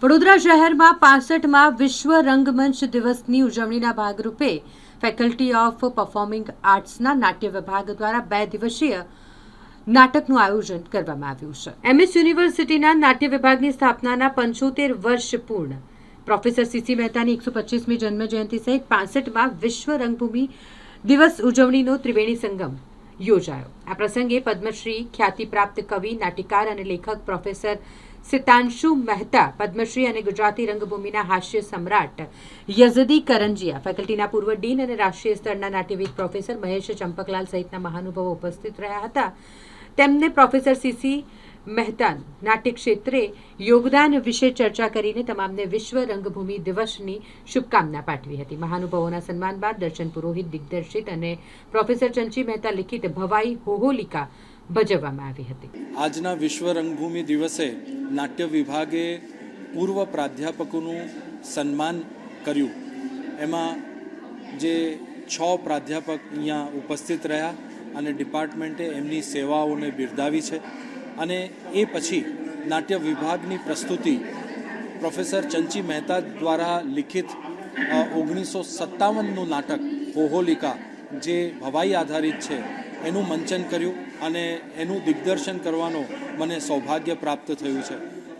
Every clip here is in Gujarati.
વડોદરા શહેરમાં 65માં વિશ્વ રંગમંચ દિવસની ઉજવણીના ભાગરૂપે ફેકલ્ટી ઓફ પરફોર્મિંગ આર્ટ્સના નાટ્ય વિભાગ દ્વારા 2 દિવસીય નાટકનું આયોજન કરવામાં આવ્યું છે. એમએસ યુનિવર્સિટીના નાટ્ય વિભાગની સ્થાપનાના 75 વર્ષ પૂર્ણ પ્રોફેસર સીસી મહેતાની 125મી જન્મજયંતિ સહિત 65માં વિશ્વ રંગભૂમિ દિવસ ઉજવણીનો ત્રિવેણી સંગમ યોજાયો. આ પ્રસંગે પદ્મશ્રી ખ્યાતિપ્રાપ્ત કવિ, નાટ્યકાર અને લેખક પ્રોફેસર સિતાંશુ મહેતા, પદ્મશ્રી અને ગુજરાતી રંગભૂમિના હાસ્ય સમ્રાટ યઝદી કરંજીયા, ફેકલ્ટીના પૂર્વ ડીન અને રાષ્ટ્રીય સ્તરના નાટ્યવિદ પ્રોફેસર મહેશ ચંપકલાલ સહિતના મહાનુભાવો ઉપસ્થિત રહ્યા હતા. તેમને પ્રોફેસર સીસી મહેતા નાટ્ય ક્ષેત્રે યોગદાન વિશે ચર્ચા કરીને તમામને વિશ્વ રંગભૂમિ દિવસની શુભકામના પાઠવી હતી. મહાનુભાવોના સન્માન બાદ દર્શન પુરોહિત દિગ્દર્શિત અને પ્રોફેસર ચંચી મહેતા લિખિત ભવાઈ હોહોલિકા ભજવવામાં આવી હતી. આજના વિશ્વ રંગભૂમિ દિવસે નાટ્ય વિભાગે પૂર્વ પ્રાધ્યાપકોનું સન્માન કર્યું. એમાં જે 6 પ્રાધ્યાપક અહીંયા ઉપસ્થિત રહ્યા અને ડિપાર્ટમેન્ટે એમની સેવાઓને બિરદાવી છે. અને એ પછી નાટ્ય વિભાગની પ્રસ્તુતિ પ્રોફેસર ચંચી મહેતા દ્વારા લિખિત 1957નું નાટક હોહોલિકા, જે ભવાઈ આધારિત છે, એનું મંચન કર્યું અને એનું દિગ્દર્શન કરવાનો મને સૌભાગ્ય પ્રાપ્ત થયું છે.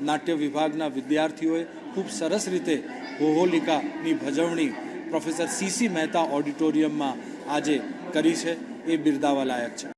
નાટ્ય વિભાગના વિદ્યાર્થીઓએ ખૂબ સરસ રીતે હોહોલિકાની ભજવણી પ્રોફેસર સીસી મહેતા ઓડિટોરિયમમાં આજે કરી છે. એ બિરદાવા લાયક છે.